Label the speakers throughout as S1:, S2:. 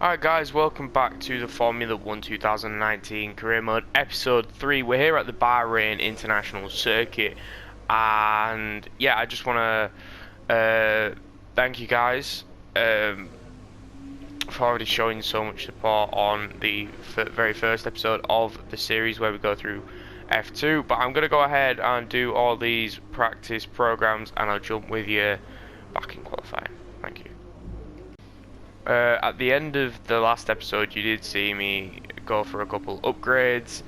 S1: Alright guys, welcome back to the Formula 1 2019 Career Mode Episode 3. We're here at the Bahrain International Circuit, and yeah, I just want to thank you guys for already showing so much support on the very first episode of the series where we go through F2, but I'm going to go ahead and do all these practice programs and I'll jump with you back in qualifying. Thank you. At the end of the last episode, you did see me go for a couple upgrades.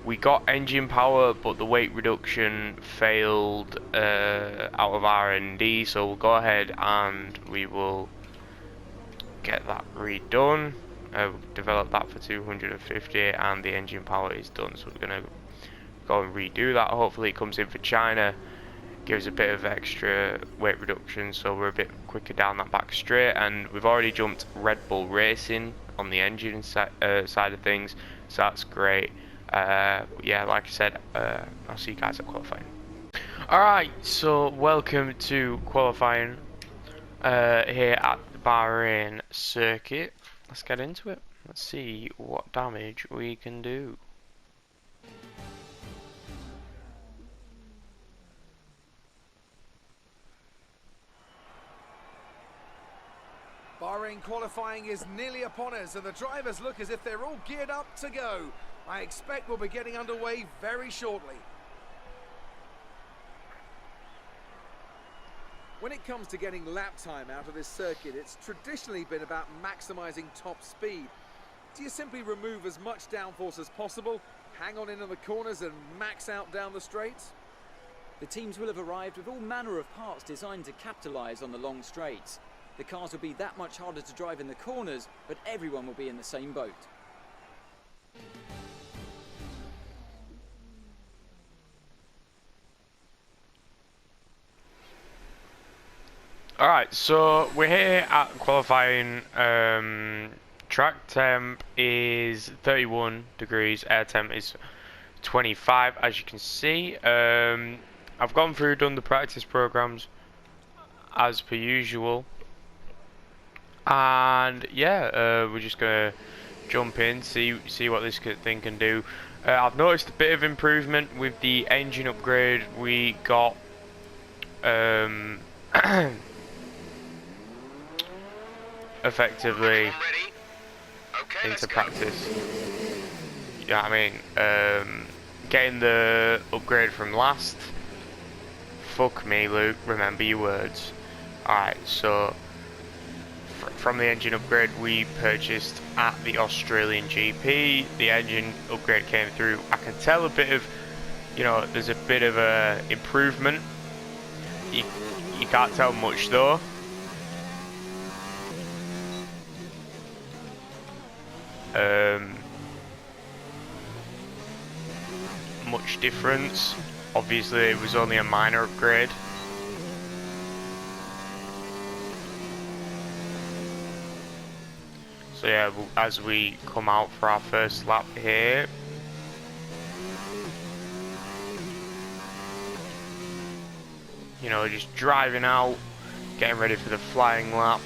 S1: We got engine power, but the weight reduction failed out of R&D, so we'll go ahead and we will get that redone. Develop that for 250, and the engine power is done, so we're going to go and redo that. Hopefully it comes in for China. Gives a bit of extra weight reduction, so we're a bit quicker down that back straight, and we've already jumped Red Bull Racing on the engine side of things, so that's great. Yeah, like I said, I'll see you guys at qualifying. Alright, so welcome to qualifying here at the Bahrain circuit. Let's get into it. Let's see what damage we can do.
S2: Bahrain qualifying is nearly upon us, and the drivers look as if they're all geared up to go. I expect we'll be getting underway very shortly. When it comes to getting lap time out of this circuit, it's traditionally been about maximising top speed. Do you simply remove as much downforce as possible, hang on in the corners and max out down the straights?
S3: The teams will have arrived with all manner of parts designed to capitalise on the long straights. The cars will be that much harder to drive in the corners, but everyone will be in the same boat.
S1: Alright, so we're here at qualifying. Track temp is 31 degrees, air temp is 25, as you can see. I've gone through, done the practice programs as per usual. And yeah, we're just gonna jump in, see what this thing can do. I've noticed a bit of improvement with the engine upgrade we got effectively into practice. Yeah, I mean, getting the upgrade from last. Fuck me, Luke. Remember your words. Alright, so from the engine upgrade we purchased at the Australian GP, the engine upgrade came through. I can tell a bit of, you know, there's a bit of a improvement. You can't tell much though. Much difference. Obviously it was only a minor upgrade. So yeah, as we come out for our first lap here, you know, just driving out, getting ready for the flying lap.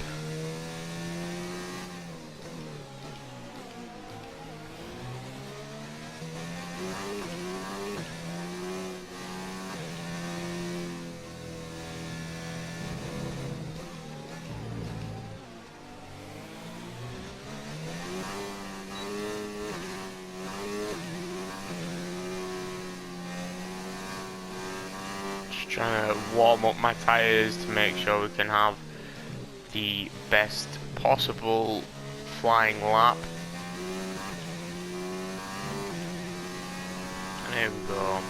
S1: Trying to warm up my tyres to make sure we can have the best possible flying lap. And here we go.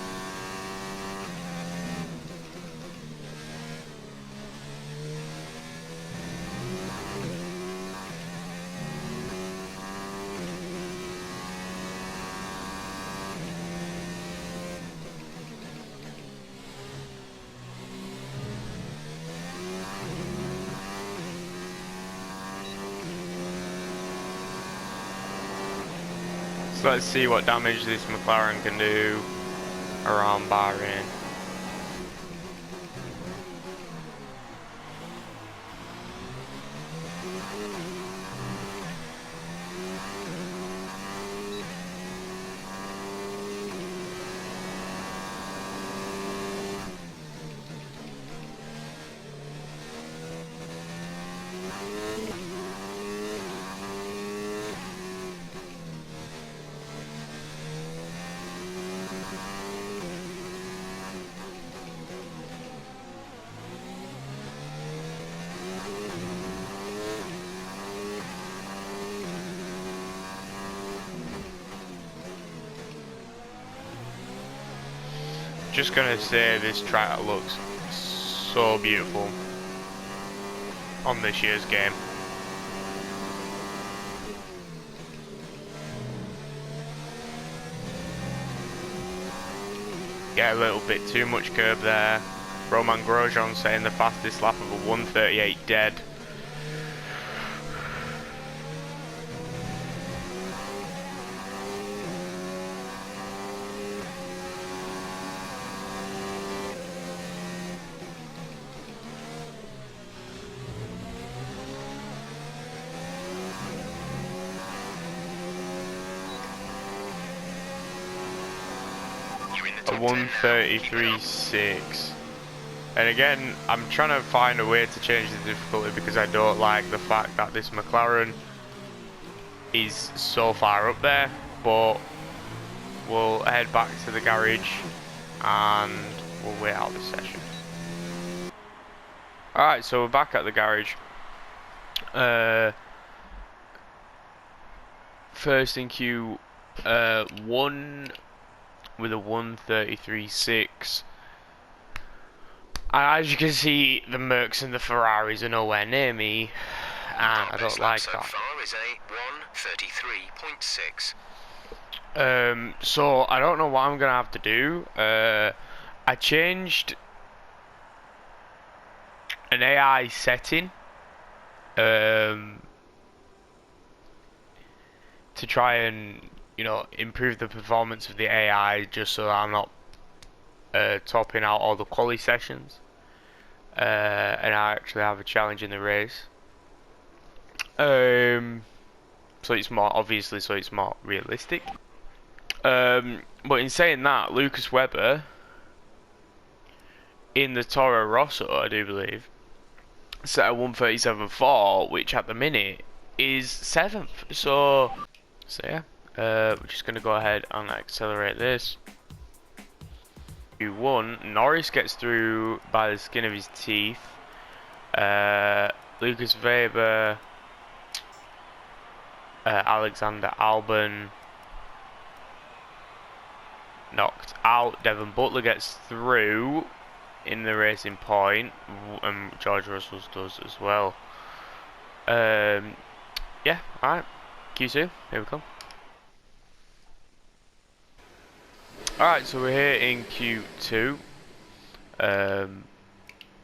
S1: So let's see what damage this McLaren can do around Bahrain. just gonna say this track looks so beautiful on this year's game. Get a little bit too much curb there. Roman Grosjean saying the fastest lap of a 1:38 dead. A 1:33.6. And again, I'm trying to find a way to change the difficulty because I don't like the fact that this McLaren is so far up there. But we'll head back to the garage and we'll wait out the session. Alright, so we're back at the garage. First in Q1 with a 1:33.6. As you can see, the Mercs and the Ferraris are nowhere near me, and I don't like that.
S4: Is a 1:33.6.
S1: So I don't know what I'm gonna have to do. I changed an AI setting to try and, you know, improve the performance of the AI, just so that I'm not topping out all the quali sessions, and I actually have a challenge in the race. So it's more, obviously, so it's more realistic. But in saying that, Lucas Webber in the Toro Rosso, I do believe, set a 1:37.4, which at the minute is 7th. So yeah, we're just going to go ahead and accelerate this. Q1, Norris gets through by the skin of his teeth. Lucas Weber, Alexander Albon knocked out. Devon Butler gets through in the Racing Point, and George Russell does as well. Yeah, alright. Q2, here we come. Alright, so we're here in Q2,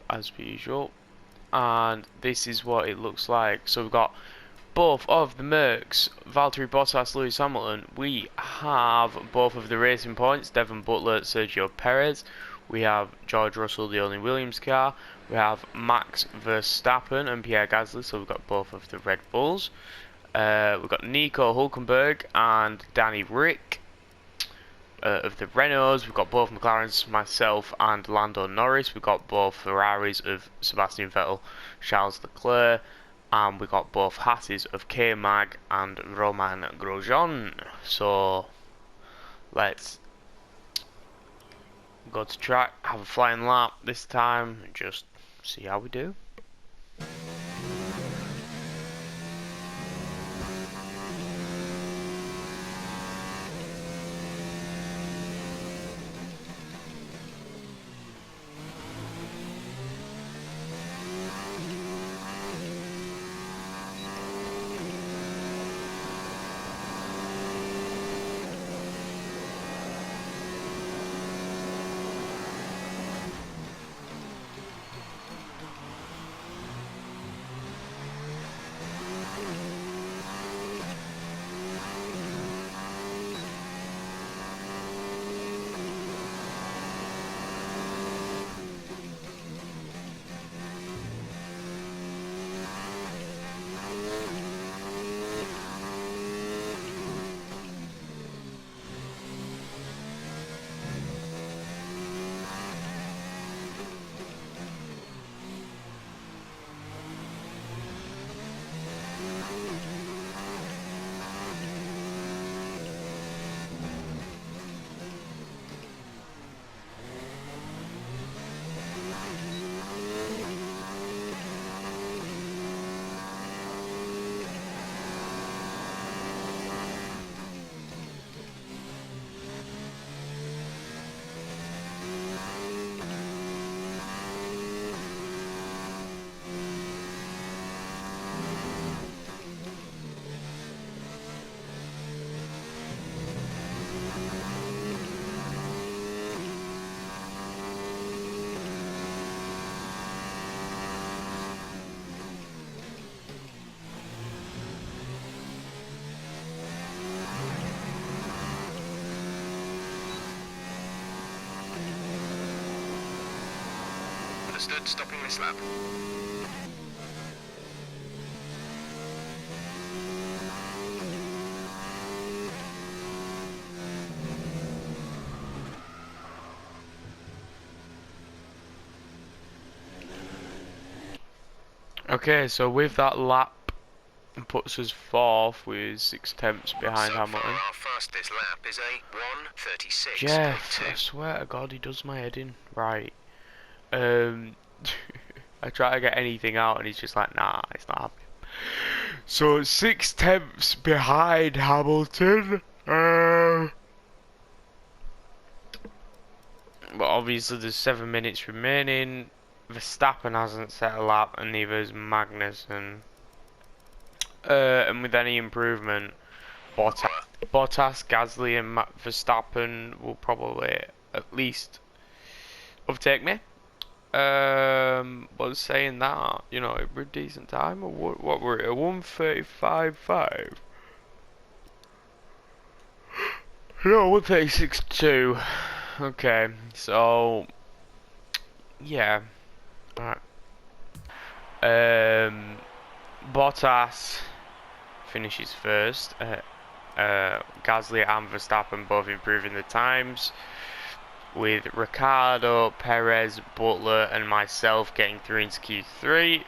S1: as per usual, and this is what it looks like. So we've got both of the Mercs, Valtteri Bottas, Lewis Hamilton. We have both of the Racing Points, Devon Butler, Sergio Perez. We have George Russell, the only Williams car. We have Max Verstappen and Pierre Gasly, so we've got both of the Red Bulls. We've got Nico Hulkenberg and Danny Rick of the Renaults. We've got both McLarens, myself and Lando Norris. We've got both Ferraris of Sebastian Vettel, Charles Leclerc, and we've got both Hasses of K-Mag and Roman Grosjean. So let's go to track, have a flying lap this time, and just see how we do.
S4: Understood. Stopping this lap.
S1: Okay, so with that lap, it puts us fourth with 6 tenths behind
S4: So
S1: Hamilton.
S4: far, our fastest lap is a 1:36.2.
S1: Jeff, I swear to God, he does my head in. Right. I try to get anything out, and he's just like, nah, it's not happening. So 6 tenths behind Hamilton. But obviously, there's 7 minutes remaining. Verstappen hasn't set a lap, and neither has Magnussen. And with any improvement, Bottas, Gasly, and Verstappen will probably at least overtake me. But saying that, you know, it was a decent time. Or what were it? A 1:35.5. No, 1:36.2. Okay, so yeah. Alright. Bottas finishes first. Gasly and Verstappen both improving the times, with Ricciardo, Perez, Butler and myself getting through into Q3,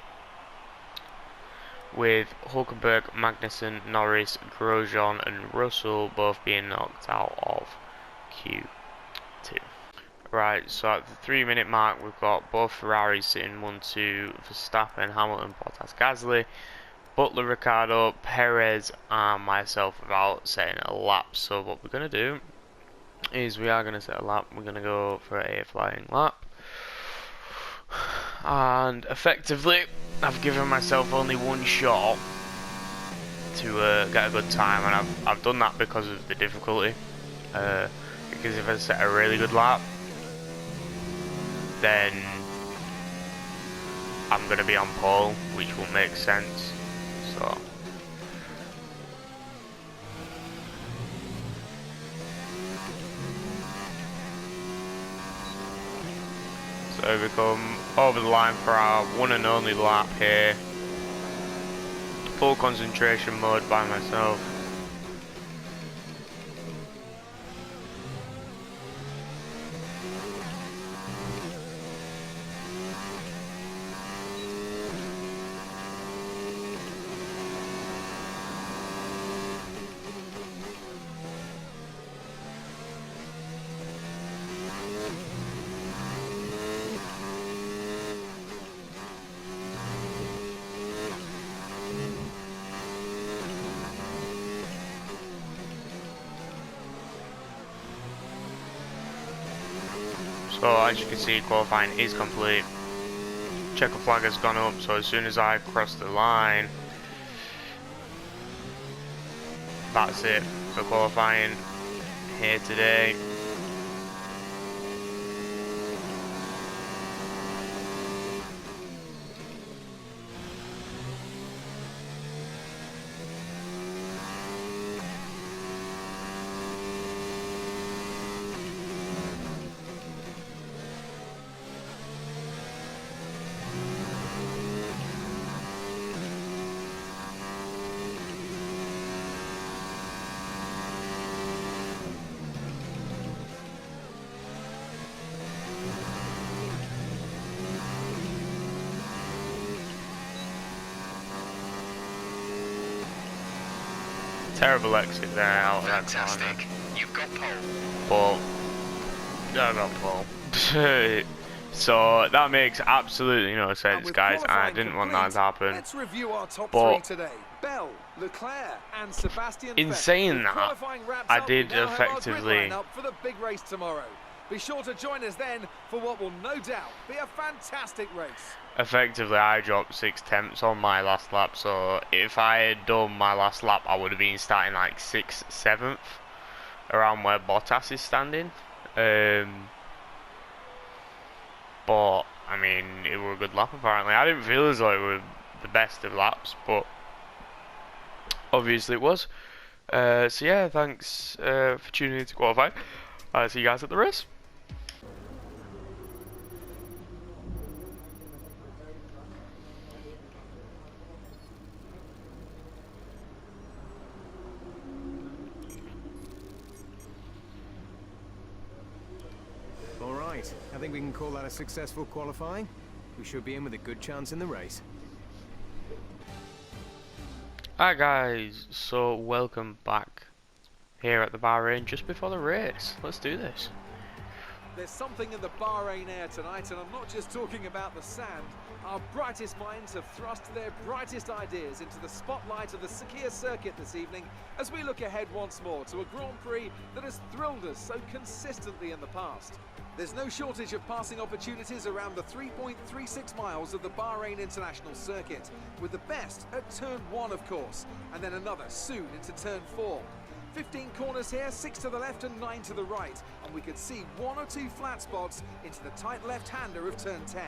S1: with Hulkenberg, Magnussen, Norris, Grosjean and Russell both being knocked out of Q2. Right, so at the 3-minute mark we've got both Ferraris sitting 1-2, Verstappen, Hamilton, Bottas, Gasly, Butler, Ricciardo, Perez and myself without setting a lap. So what we're going to do is we are going to set a lap. We're going to go for a flying lap. And effectively, I've given myself only one shot to get a good time. And I've done that because of the difficulty. Because if I set a really good lap, then I'm going to be on pole, which will make sense. So we come over the line for our one and only lap here. Full concentration mode by myself. So as you can see, qualifying is complete. Checker flag has gone up, so as soon as I cross the line, that's it for qualifying here today. Terrible exit there out of that corner.
S4: Fantastic. You've got
S1: But
S4: pole.
S1: I got pole. So that makes absolutely no sense, guys, and I didn't want that to happen.
S2: Let's review our top
S1: But
S2: three today. Bell, Leclerc and Sebastian
S1: in
S2: Vettel.
S1: saying
S2: With
S1: that,
S2: qualifying wrapped
S1: I
S2: up,
S1: did
S2: we now have our grid
S1: effectively
S2: lineup for the big race tomorrow. Be sure to join us then for what will no doubt be a fantastic race.
S1: effectively I dropped 6 tenths on my last lap, so if I had done my last lap I would have been starting like 6th, 7th around where Bottas is standing. But I mean, it was a good lap apparently. I didn't feel as though it was the best of laps, but obviously it was. So yeah, thanks for tuning in to qualify. See you guys at the race.
S5: Right, I think we can call that a successful qualifying. We should be in with a good chance in the race.
S1: Hi guys, so welcome back here at the Bahrain just before the race. Let's do this.
S2: There's something in the Bahrain air tonight, and I'm not just talking about the sand. Our brightest minds have thrust their brightest ideas into the spotlight of the Sakhir circuit this evening as we look ahead once more to a Grand Prix that has thrilled us so consistently in the past. There's no shortage of passing opportunities around the 3.36 miles of the Bahrain International Circuit, with the best at turn 1 of course, and then another soon into turn 4. 15 corners here, 6 to the left and 9 to the right, and we could see 1 or 2 flat spots into the tight left-hander of turn 10.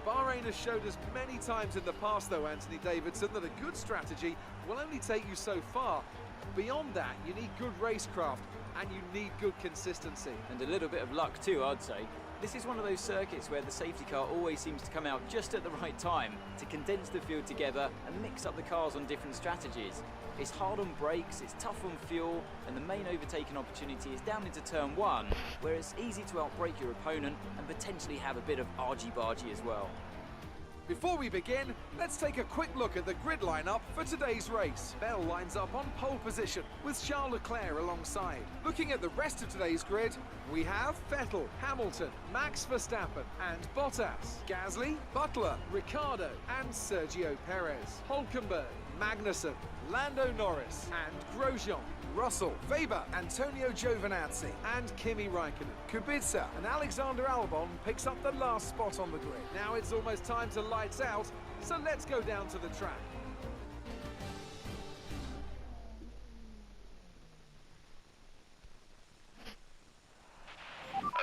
S2: Bahrain has showed us many times in the past though, Anthony Davidson, that a good strategy will only take you so far. Beyond that, you need good racecraft and you need good consistency.
S3: And a little bit of luck too, I'd say. This is one of those circuits where the safety car always seems to come out just at the right time to condense the field together and mix up the cars on different strategies. It's hard on brakes, it's tough on fuel, and the main overtaking opportunity is down into turn 1, where it's easy to outbrake your opponent and potentially have a bit of argy-bargy as well.
S2: Before we begin, let's take a quick look at the grid lineup for today's race. Bell lines up on pole position with Charles Leclerc alongside. Looking at the rest of today's grid, we have Vettel, Hamilton, Max Verstappen and Bottas, Gasly, Butler, Ricciardo and Sergio Perez, Hülkenberg, Magnussen, Lando Norris and Grosjean, Russell, Weber, Antonio Giovinazzi and Kimi Raikkonen. Kubica and Alexander Albon picks up the last spot on the grid. Now it's almost time to lights out, so let's go down to the track.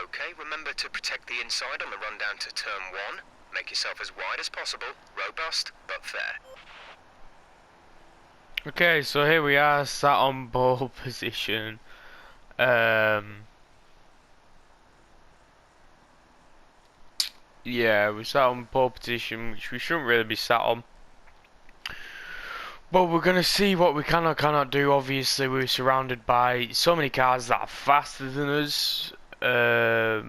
S4: Okay, remember to protect the inside on the run down to turn 1. Make yourself as wide as possible, robust but fair.
S1: Okay, so here we are, sat on pole position. Yeah, we sat on pole position, which we shouldn't really be sat on. But we're gonna see what we can or cannot do. Obviously, we're surrounded by so many cars that are faster than us. So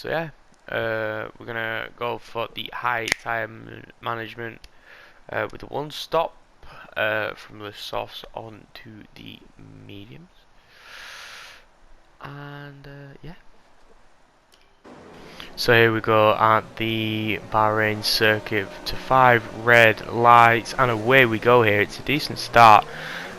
S1: yeah, we're gonna go for the high time management with the one stop. From the softs on to the mediums, and yeah. So here we go at the Bahrain circuit to 5 red lights, and away we go here. It's a decent start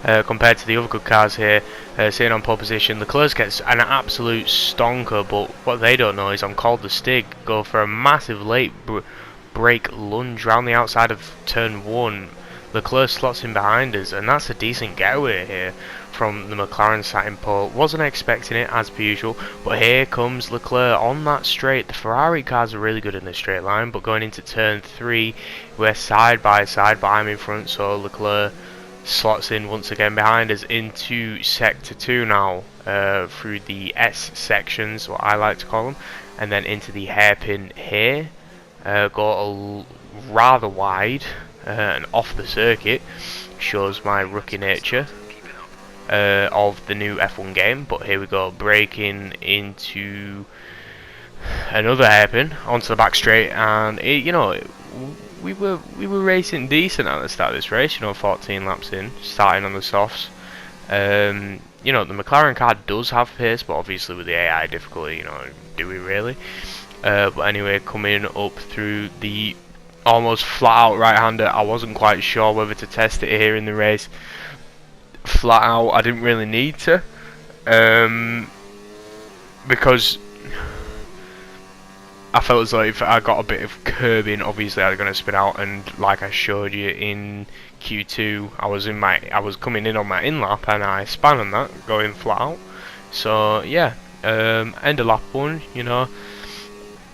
S1: compared to the other good cars here. Sitting on pole position, Leclerc gets an absolute stonker, but what they don't know is I'm called the Stig. Go for a massive late brake lunge round the outside of turn 1. Leclerc slots in behind us, and that's a decent getaway here from the McLaren sat in pole. Wasn't expecting it as per usual, but here comes Leclerc on that straight. The Ferrari cars are really good in the straight line, but going into turn 3, we're side by side, but I'm in front, so Leclerc slots in once again behind us into sector 2 now, through the S sections, what I like to call them, and then into the hairpin here. Go rather wide and off the circuit. Shows my rookie nature of the new F1 game. But here we go, braking into another hairpin onto the back straight, and it, you know, we were racing decent at the start of this race. You know, 14 laps in, starting on the softs. You know, the McLaren car does have pace, but obviously with the AI difficulty, you know, do we really? But anyway, coming up through the almost flat out right-hander. I wasn't quite sure whether to test it here in the race. Flat out, I didn't really need to, because I felt as though if I got a bit of curbing, obviously I was going to spin out. And like I showed you in Q2, I was coming in on my in lap and I span on that, going flat out. So yeah, end of lap 1, you know,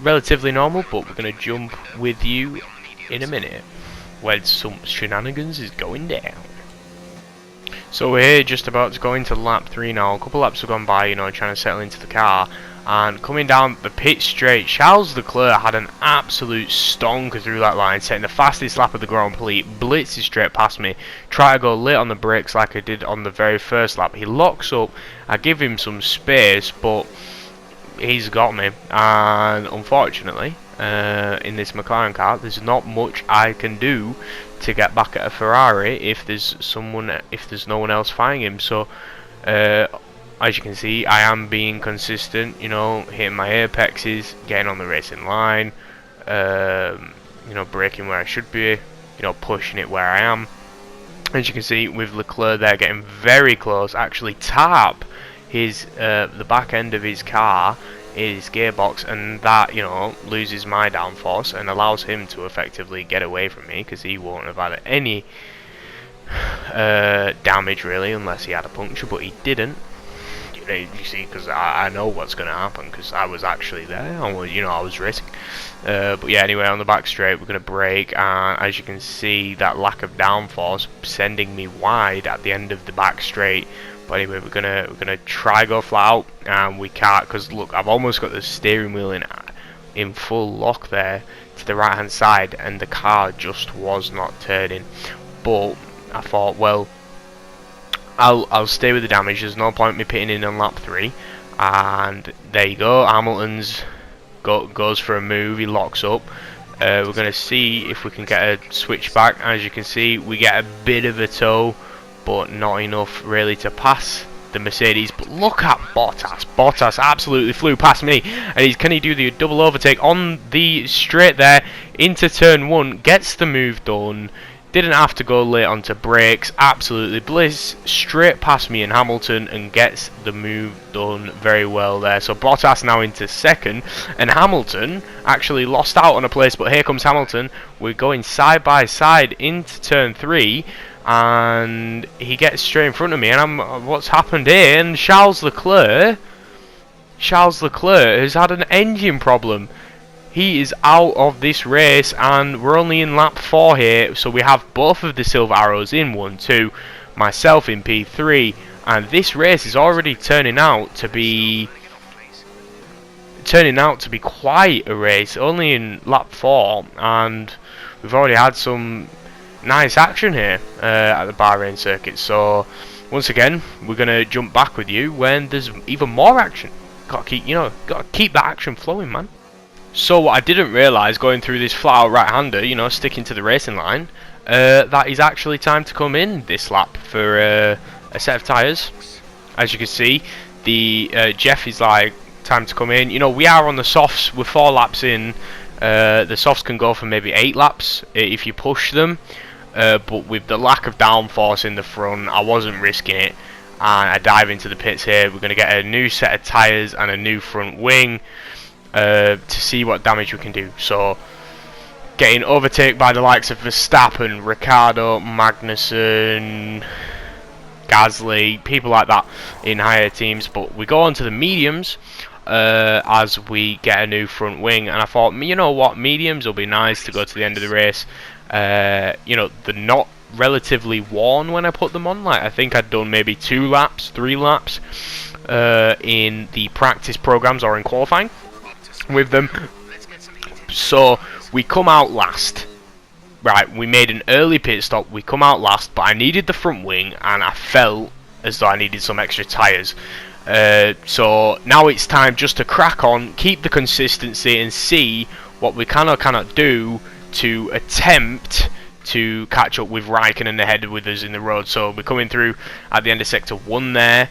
S1: relatively normal. But we're going to jump with you in a minute when some shenanigans is going down. So we're here just about to go into lap 3 now. A couple laps have gone by, you know, trying to settle into the car, And coming down the pit straight, Charles Leclerc had an absolute stonker through that line, setting the fastest lap of the Grand Prix, blitzes straight past me, try to go late on the brakes like I did on the very first lap. He locks up, I give him some space, but he's got me, and unfortunately, in this McLaren car, there's not much I can do to get back at a Ferrari if there's no one else fighting him. So, as you can see, I am being consistent, you know, hitting my apexes, getting on the racing line, you know, braking where I should be, you know, pushing it where I am. As you can see, with Leclerc there getting very close, actually tap his the back end of his car, his gearbox, and that, you know, loses my downforce and allows him to effectively get away from me, because he won't have had any damage really unless he had a puncture, but he didn't. You see, because I know what's going to happen, because I was actually there. I was racing. But yeah, anyway, on the back straight, we're going to brake, and as you can see, that lack of downforce sending me wide at the end of the back straight. But anyway, we're gonna try go flat out, and we can't, because look, I've almost got the steering wheel in full lock there to the right hand side, and the car just was not turning. But I thought, well, I'll stay with the damage. There's no point me pitting in on lap 3, and there you go. Hamilton's goes for a move. He locks up. We're gonna see if we can get a switch back. As you can see, we get a bit of a tow, but not enough really to pass the Mercedes. But look at Bottas. Bottas absolutely flew past me, and can he do the double overtake on the straight there into turn 1? Gets the move done. Didn't have to go late onto brakes. Absolutely bliss straight past me and Hamilton, and gets the move done very well there. So Bottas now into second, and Hamilton actually lost out on a place, but here comes Hamilton. We're going side by side into turn 3, and he gets straight in front of me, and what's happened here? And Charles Leclerc has had an engine problem. He is out of this race, and we're only in lap 4 here, so we have both of the silver arrows in 1-2, myself in P3, and this race is already turning out to be quite a race, only in lap 4, and we've already had some nice action here at the Bahrain circuit. So once again, we're gonna jump back with you when there's even more action. Gotta keep that action flowing, man. So what I didn't realise going through this flat out right-hander, you know, sticking to the racing line, that is actually time to come in this lap for a set of tyres. As you can see, the Jeff is like, time to come in. You know, we are on the softs, we're 4 laps in. The softs can go for maybe 8 laps if you push them. But with the lack of downforce in the front, I wasn't risking it, and I dive into the pits here. We're going to get a new set of tyres and a new front wing to see what damage we can do. So getting overtaken by the likes of Verstappen, Ricciardo, Magnussen, Gasly, people like that in higher teams. But we go on to the mediums as we get a new front wing, and I thought, you know what, mediums will be nice to go to the end of the race. You know, they're not relatively worn when I put them on. Like, I think I'd done maybe 2 laps, 3 laps in the practice programs or in qualifying with them. So we come out last. Right, we made an early pit stop, we come out last, but I needed the front wing, and I felt as though I needed some extra tyres. So now it's time just to crack on, keep the consistency, and see what we can or cannot do to attempt to catch up with Raikkonen ahead with us in the road. So we're coming through at the end of sector 1 there,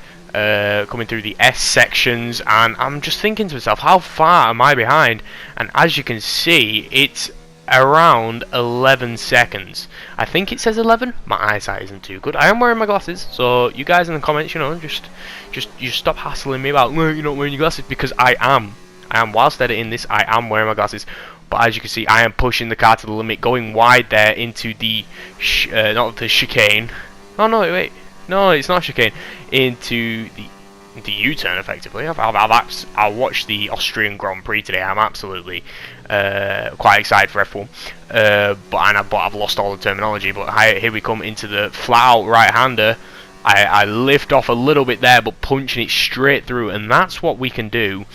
S1: coming through the S sections, and I'm just thinking to myself, how far am I behind? And as you can see, it's around 11 seconds. I think it says 11. My eyesight isn't too good. I am wearing my glasses, so you guys in the comments, you know, just stop hassling me about, well, you're not wearing your glasses, because I am. Whilst editing this, I am wearing my glasses. But as you can see, I am pushing the car to the limit, going wide there into the not the chicane. Oh no, wait, no, it's not chicane. Into the U-turn, effectively. I watched the Austrian Grand Prix today. I'm absolutely quite excited for F1. But I've lost all the terminology. But here we come into the flat-out right-hander. I lift off a little bit there, but punching it straight through, and that's what we can do.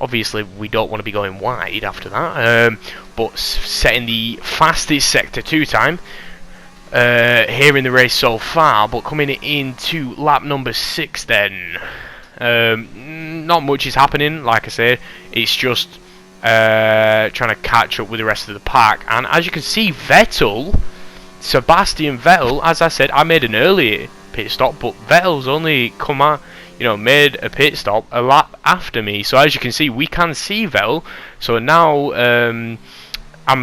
S1: Obviously, we don't want to be going wide after that, but setting the fastest Sector 2 time here in the race so far, but coming into lap number 6 then. Not much is happening, like I said, it's just trying to catch up with the rest of the pack, and as you can see, Sebastian Vettel, as I said, I made an earlier pit stop, but Vettel's only come out, made a pit stop a lap after me. So as you can see, we can see Vettel. So now I'm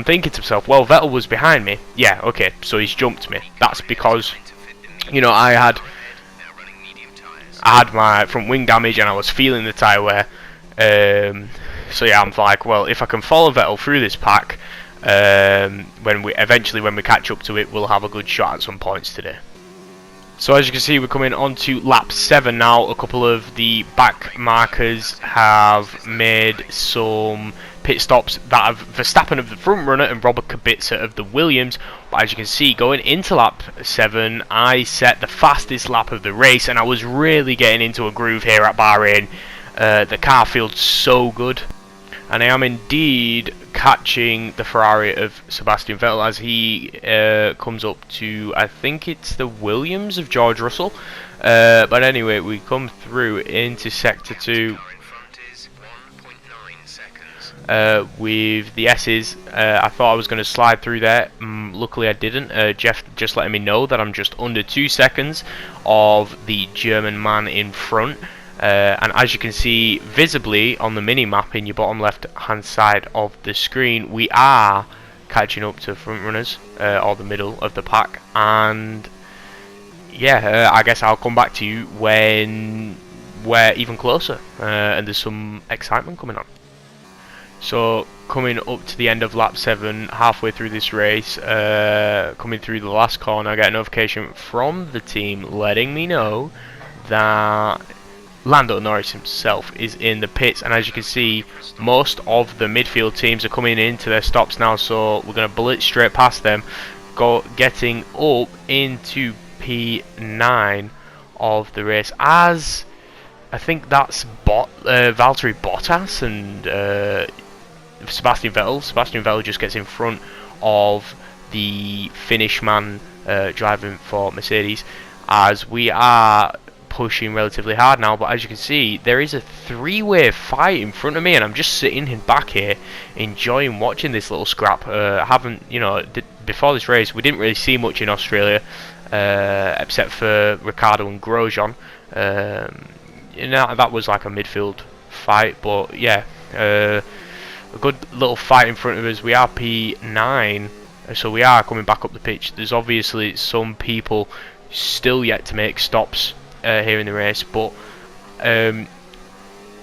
S1: thinking to myself, well, Vettel was behind me. Yeah, okay, so he's jumped me. That's because, I had my front wing damage and I was feeling the tyre wear. So yeah, I'm like, well, if I can follow Vettel through this pack, when we catch up to it, we'll have a good shot at some points today. So as you can see, we're coming on to lap 7 now. A couple of the back markers have made some pit stops that have Verstappen of the front runner and Robert Kubica of the Williams. But as you can see, going into lap 7, I set the fastest lap of the race, and I was really getting into a groove here at Bahrain. The car feels so good, and I am indeed catching the Ferrari of Sebastian Vettel as he comes up to, I think it's the Williams of George Russell. But anyway, we come through into Sector 2 with the S's. I thought I was going to slide through there. Luckily I didn't. Jeff just letting me know that I'm just under 2 seconds of the German man in front. And as you can see visibly on the mini-map in your bottom left hand side of the screen, we are catching up to front runners, or the middle of the pack, and yeah, I guess I'll come back to you when we're even closer, and there's some excitement coming on. So coming up to the end of lap 7, halfway through this race, coming through the last corner, I get a notification from the team letting me know that Lando Norris himself is in the pits, and as you can see, most of the midfield teams are coming into their stops now, so we're going to blitz straight past them, getting up into P9 of the race, as I think that's Valtteri Bottas and Sebastian Vettel. Sebastian Vettel just gets in front of the Finnish man driving for Mercedes, as we are pushing relatively hard now. But as you can see, there is a three-way fight in front of me, and I'm just sitting in back here enjoying watching this little scrap. Before this race we didn't really see much in Australia, except for Ricciardo and Grosjean. That was like a midfield fight, but yeah, a good little fight in front of us. We are P9, so we are coming back up the pitch. There's obviously some people still yet to make stops here in the race, but I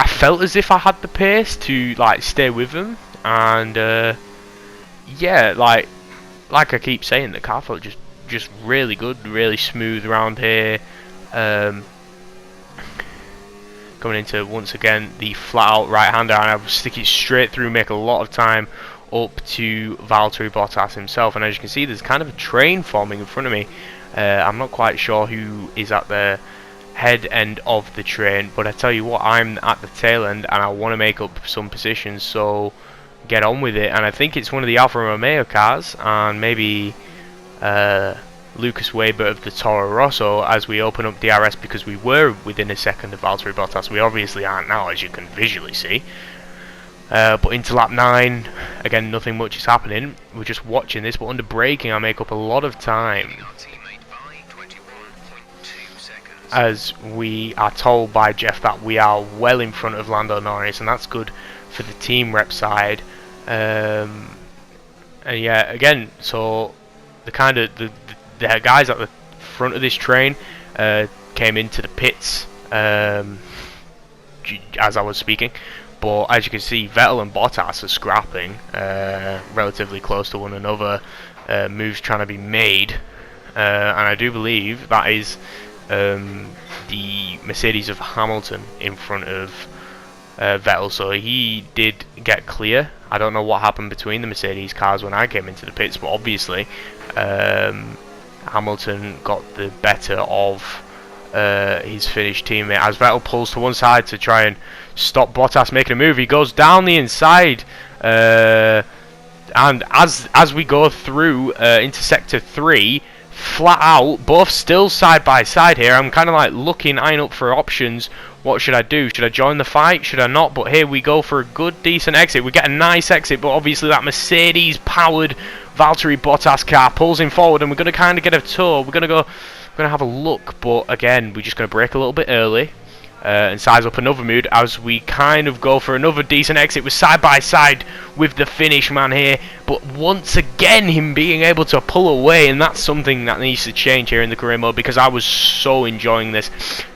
S1: felt as if I had the pace to stay with them, and yeah, like I keep saying, the car felt just really good, really smooth around here. Coming into once again the flat out right hander, and I will stick it straight through, make a lot of time up to Valtteri Bottas himself. And as you can see, there's kind of a train forming in front of me. I'm not quite sure who is at the head end of the train, but I tell you what, I'm at the tail end and I want to make up some positions, so get on with it. And I think it's one of the Alfa Romeo cars, and maybe Lucas Weber of the Toro Rosso, as we open up DRS, because we were within a second of Valtteri Bottas. We obviously aren't now, as you can visually see. But into lap 9, again, nothing much is happening. We're just watching this, but under braking I make up a lot of time, as we are told by Jeff that we are well in front of Lando Norris, and that's good for the team rep side. And yeah, again, so the guys at the front of this train came into the pits as I was speaking, but as you can see, Vettel and Bottas are scrapping relatively close to one another. Moves trying to be made, and I do believe that is the Mercedes of Hamilton in front of Vettel, so he did get clear. I don't know what happened between the Mercedes cars when I came into the pits, but obviously Hamilton got the better of his Finnish teammate, as Vettel pulls to one side to try and stop Bottas making a move. He goes down the inside, and as we go through into sector 3, flat out, both still side by side here. I'm kind of like looking, eyeing up for options. What should I do? Should I join the fight? Should I not? But here we go for a good, decent exit. We get a nice exit, but obviously that Mercedes-powered Valtteri Bottas car pulls him forward, and we're going to kind of get a tour. We're going to have a look, but again, we're just going to brake a little bit early and size up another mood as we kind of go for another decent exit. We're side by side with the Finnish man here, but once again him being able to pull away, and that's something that needs to change here in the career mode, because I was so enjoying this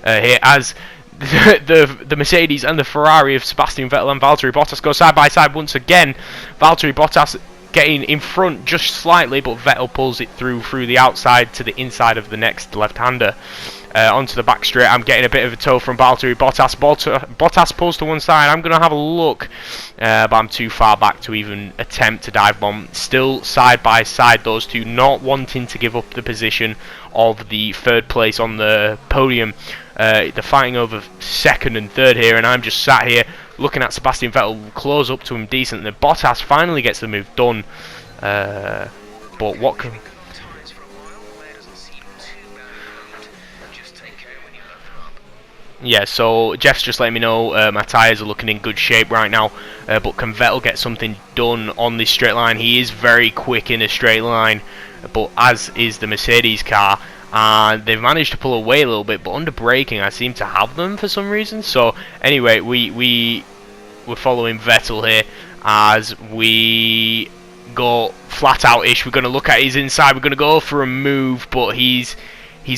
S1: here as the Mercedes and the Ferrari of Sebastian Vettel and Valtteri Bottas go side by side once again. Valtteri Bottas getting in front just slightly, but Vettel pulls it through the outside to the inside of the next left-hander. Onto the back straight, I'm getting a bit of a tow from Valtteri Bottas. Bottas pulls to one side. I'm going to have a look, but I'm too far back to even attempt to dive bomb. Still side by side, those two, not wanting to give up the position of the third place on the podium. They're fighting over second and third here, and I'm just sat here looking at Sebastian Vettel close up to him decent. And Bottas finally gets the move done, but what can... Yeah, so Jeff's just letting me know my tyres are looking in good shape right now, but can Vettel get something done on this straight line? He is very quick in a straight line, but as is the Mercedes car, and they've managed to pull away a little bit, but under braking I seem to have them for some reason. So anyway, we're following Vettel here as we go flat out-ish. We're going to look at his inside, we're going to go for a move, but he's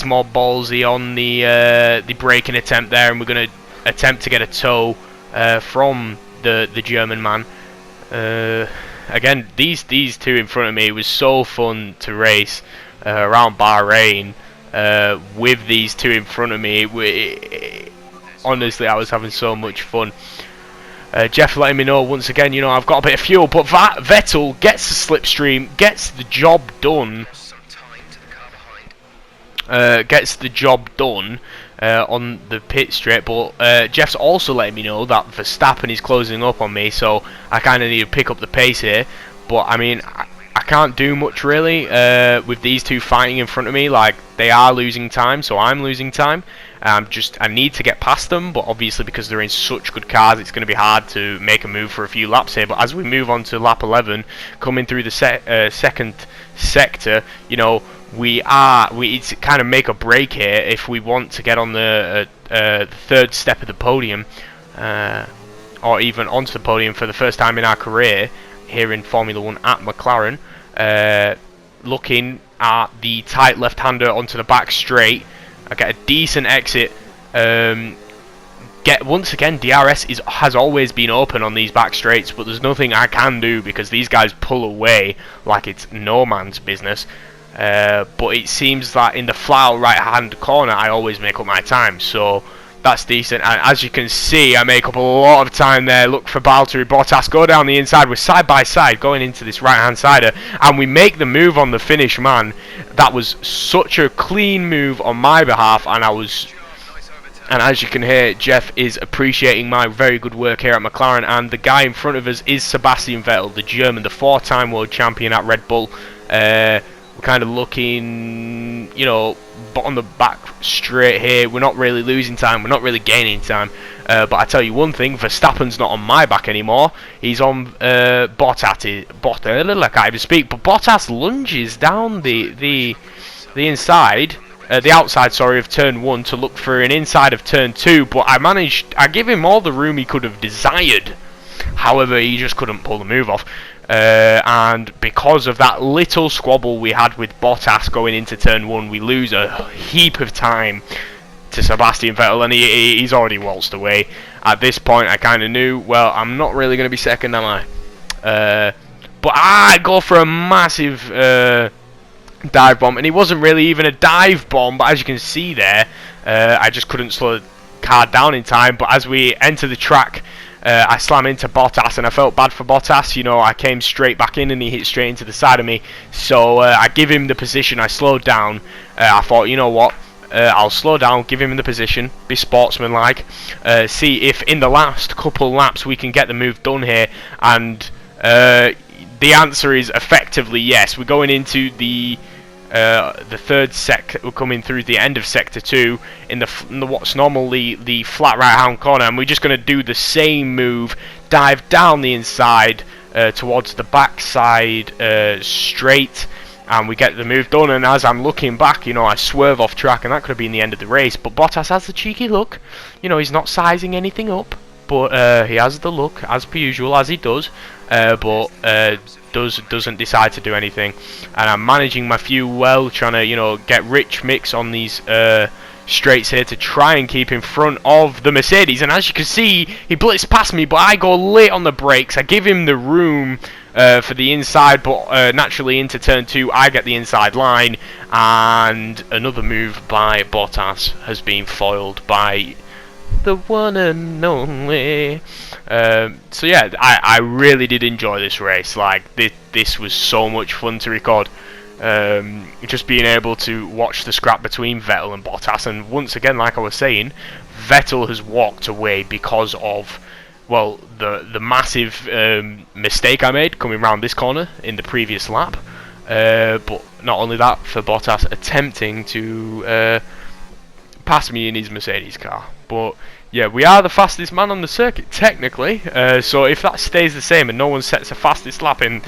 S1: more ballsy on the braking attempt there, and we're going to attempt to get a tow from the German man. Again, these two in front of me, it was so fun to race around Bahrain with these two in front of me. Honestly, I was having so much fun. Jeff letting me know once again, you know, I've got a bit of fuel, but Vettel gets the slipstream, gets the job done. Gets the job done on the pit straight, but Jeff's also letting me know that Verstappen is closing up on me, so I kind of need to pick up the pace here. But I mean, I can't do much really with these two fighting in front of me. Like, they are losing time, so I'm losing time. I need to get past them, but obviously because they're in such good cars, it's going to be hard to make a move for a few laps here. But as we move on to lap 11, coming through the second sector, you know, it's kind of make or break here if we want to get on the third step of the podium, or even onto the podium for the first time in our career here in Formula 1 at McLaren. Looking at the tight left-hander onto the back straight, I get a decent exit. Once again, DRS has always been open on these back straights, but there's nothing I can do because these guys pull away like it's no man's business. But it seems that in the flat right hand corner I always make up my time, so that's decent. And as you can see, I make up a lot of time there. Look for Valtteri Bottas, go down the inside. We're side by side going into this right hand sider, and we make the move on the Finnish man. That was such a clean move on my behalf, and as you can hear, Jeff is appreciating my very good work here at McLaren. And the guy in front of us is Sebastian Vettel, the German, the 4-time world champion at Red Bull. We're kind of looking, you know, on the back straight here. We're not really losing time, we're not really gaining time. But I tell you one thing, Verstappen's not on my back anymore. He's on Bottas. I can't even speak. But Bottas lunges down the inside. The outside, sorry, of turn 1 to look for an inside of turn 2, but I give him all the room he could have desired. However, he just couldn't pull the move off. And because of that little squabble we had with Bottas going into turn 1, we lose a heap of time to Sebastian Vettel, and he's already waltzed away. At this point, I kind of knew, well, I'm not really going to be second, am I? But I go for a massive dive bomb, and it wasn't really even a dive bomb, but as you can see there, I just couldn't slow the car down in time. But as we enter the track, I slam into Bottas, and I felt bad for Bottas. You know, I came straight back in and he hit straight into the side of me, so I give him the position. I slowed down. I thought, you know what, I'll slow down, give him the position, be sportsmanlike, see if in the last couple laps we can get the move done here, and the answer is effectively yes. We're going into the third sector. We're coming through the end of sector 2 in the what's normally the flat right hand corner, and we're just going to do the same move, dive down the inside towards the backside straight, and we get the move done. And as I'm looking back, you know, I swerve off track, and that could have been the end of the race, but Bottas has the cheeky look. You know, he's not sizing anything up, but he has the look, as per usual, as he does, but doesn't decide to do anything. And I'm managing my fuel well, trying to, you know, get rich mix on these straights here to try and keep in front of the Mercedes. And as you can see, he blitzed past me, but I go late on the brakes. I give him the room for the inside, but naturally into turn 2 I get the inside line, and another move by Bottas has been foiled by the one and only. So yeah, I really did enjoy this race. Like, this was so much fun to record. Just being able to watch the scrap between Vettel and Bottas, and once again, like I was saying, Vettel has walked away because of, well, the massive mistake I made coming around this corner in the previous lap, but not only that, for Bottas attempting to pass me in his Mercedes car. But yeah, we are the fastest man on the circuit technically, so if that stays the same and no one sets the fastest lap in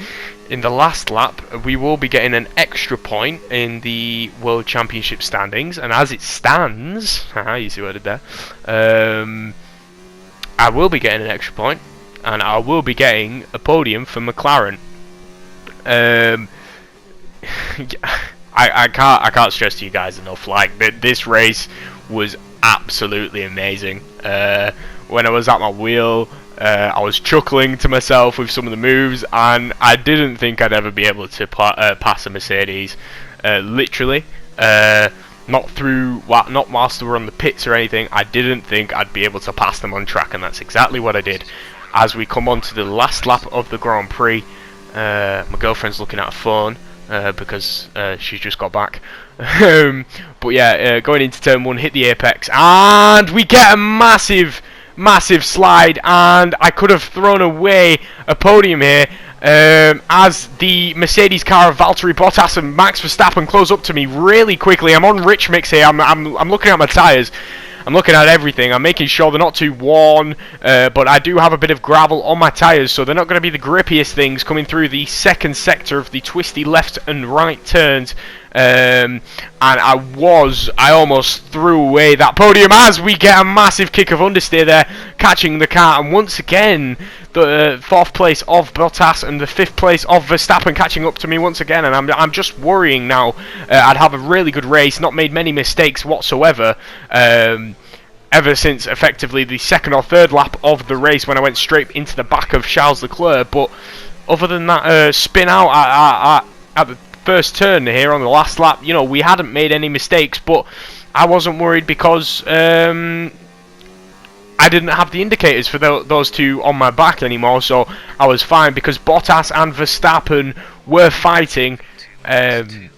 S1: the last lap, we will be getting an extra point in the World Championship standings. And as it stands, you see what I did there, I will be getting an extra point, and I will be getting a podium for McLaren. I can't stress to you guys enough, like, this race was absolutely amazing. When I was at my wheel, I was chuckling to myself with some of the moves, and I didn't think I'd ever be able to pass a Mercedes. Literally, not whilst they were on the pits or anything. I didn't think I'd be able to pass them on track, and that's exactly what I did. As we come on to the last lap of the Grand Prix, my girlfriend's looking at her phone because she's just got back. But yeah, going into turn 1, hit the apex, and we get a massive slide, and I could have thrown away a podium here, as the Mercedes car of Valtteri Bottas and Max Verstappen close up to me really quickly. I'm on rich mix here. I'm looking at my tyres. I'm looking at everything. I'm making sure they're not too worn, but I do have a bit of gravel on my tyres, so they're not going to be the grippiest things coming through the second sector of the twisty left and right turns. And I almost threw away that podium as we get a massive kick of understeer there, catching the car, and once again the 4th place of Bottas and the 5th place of Verstappen catching up to me once again. And I'm just worrying now. I'd have a really good race, not made many mistakes whatsoever, ever since effectively the 2nd or 3rd lap of the race when I went straight into the back of Charles Leclerc. But other than that spin out at the first turn here on the last lap, you know, we hadn't made any mistakes, but I wasn't worried because I didn't have the indicators for those two on my back anymore, so I was fine because Bottas and Verstappen were fighting, and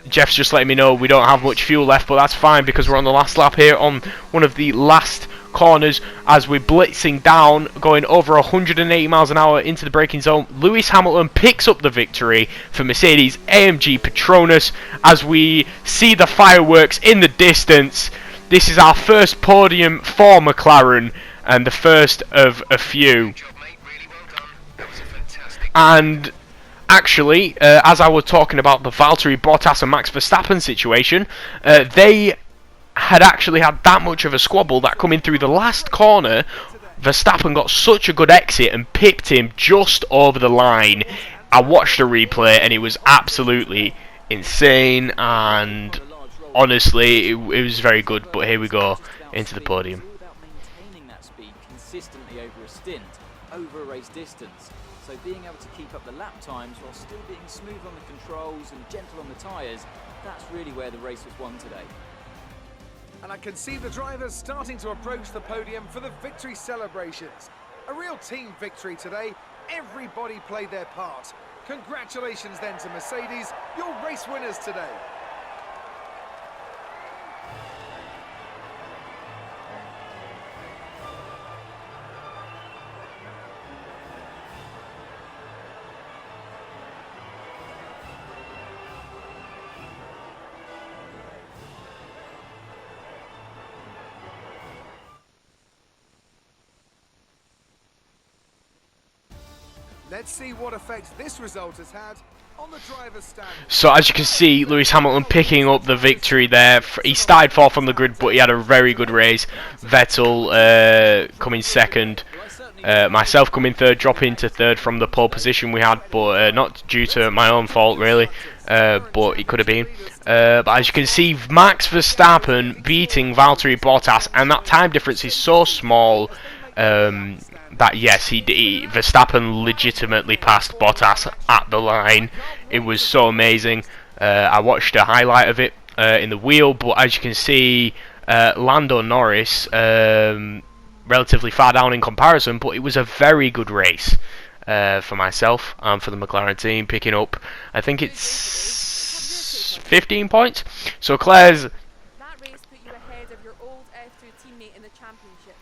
S1: Jeff's just letting me know we don't have much fuel left, but that's fine because we're on the last lap here on one of the last corners as we're blitzing down, going over 180 miles an hour into the braking zone. Lewis Hamilton picks up the victory for Mercedes AMG Petronas as we see the fireworks in the distance. This is our first podium for McLaren and the first of a few. And actually, as I was talking about the Valtteri Bottas and Max Verstappen situation, they had actually had that much of a squabble that coming through the last corner, Verstappen got such a good exit and pipped him just over the line. I watched the replay and it was absolutely insane, and honestly it was very good. But here we go into the podium.
S3: Maintaining that speed consistently over a stint, over a race distance. So being able to keep up the lap times while still being smooth on the controls and gentle on the tyres, that's really where the race was won today.
S2: And I can see the drivers starting to approach the podium for the victory celebrations. A real team victory today. Everybody played their part. Congratulations then to Mercedes, your race winners today. Let's see what effect this result has had on the driver's stand.
S1: So as you can see, Lewis Hamilton picking up the victory there. He started fourth on the grid, but he had a very good race. Vettel coming second. Myself coming third, dropping to third from the pole position we had, but not due to my own fault really, but it could have been. But as you can see, Max Verstappen beating Valtteri Bottas, and that time difference is so small that yes, Verstappen legitimately passed Bottas at the line. It was so amazing. I watched a highlight of it in the wheel, but as you can see, Lando Norris relatively far down in comparison, but it was a very good race for myself and for the McLaren team, picking up, I think it's 15 points. So Claire's...
S6: That race put you ahead of your old F2 teammate in the championship.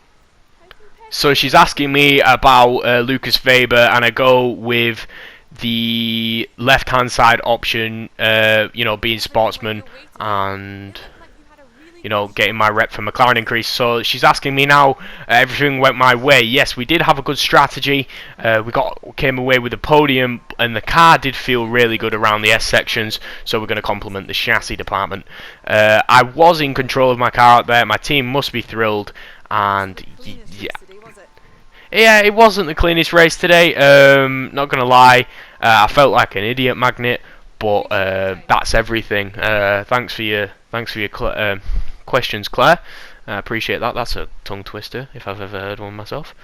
S1: So she's asking me about Lucas Weber, and I go with the left-hand side option, you know, being sportsman and, you know, getting my rep for McLaren increase. So she's asking me now, everything went my way. Yes, we did have a good strategy. We came away with a podium, and the car did feel really good around the S sections, so we're going to compliment the chassis department. I was in control of my car out there. My team must be thrilled, and yeah, it wasn't the cleanest race today, not going to lie. I felt like an idiot magnet, but that's everything. Thanks for your questions, Claire. I appreciate that. That's a tongue twister, if I've ever heard one myself.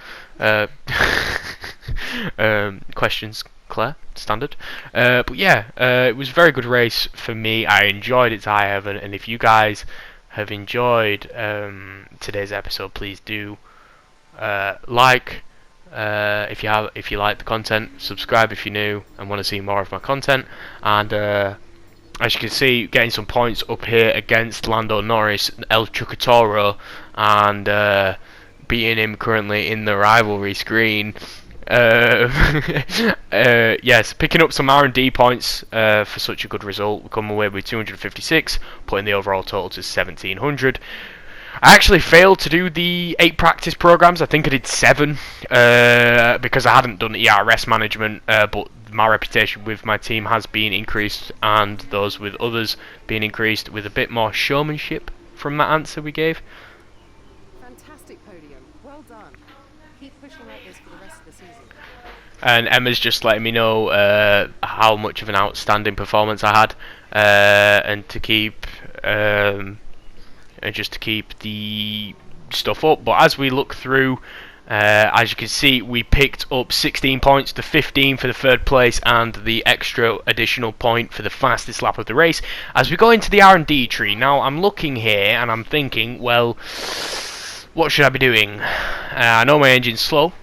S1: Questions, Claire, standard. But yeah, it was a very good race for me. I enjoyed it to high heaven, and if you guys have enjoyed today's episode, please do like if you like the content, subscribe if you're new and want to see more of my content, and as you can see, getting some points up here against Lando Norris, El Chucatoro, and beating him currently in the rivalry screen. Yes, picking up some R&D points for such a good result. We come away with 256, putting the overall total to 1700. I actually failed to do the 8 practice programs. I think I did 7 because I hadn't done ERS management, but my reputation with my team has been increased, and those with others being increased, with a bit more showmanship from that answer we gave.
S6: Fantastic podium. Well done. Keep pushing like this for the rest of the season.
S1: And Emma's just letting me know how much of an outstanding performance I had, and to keep just to keep the stuff up. But as we look through, as you can see, we picked up 16 points to 15 for the third place, and the extra additional point for the fastest lap of the race. As we go into the R&D tree, now I'm looking here and I'm thinking, well, what should I be doing? I know my engine's slow,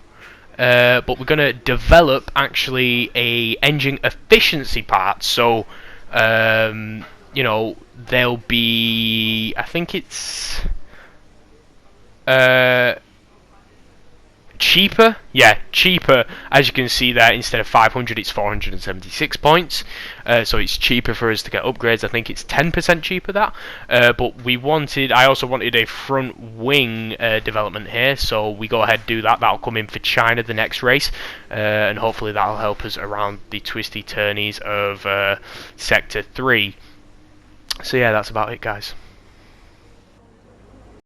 S1: but we're going to develop actually a engine efficiency part. So you know, there'll be, I think it's cheaper. Yeah, cheaper. As you can see there, instead of 500, it's 476 points. So it's cheaper for us to get upgrades. I think it's 10% cheaper that. But I also wanted a front wing development here, so we go ahead and do that. That'll come in for China the next race, and hopefully that'll help us around the twisty turnies of Sector 3. So yeah, that's about it, guys.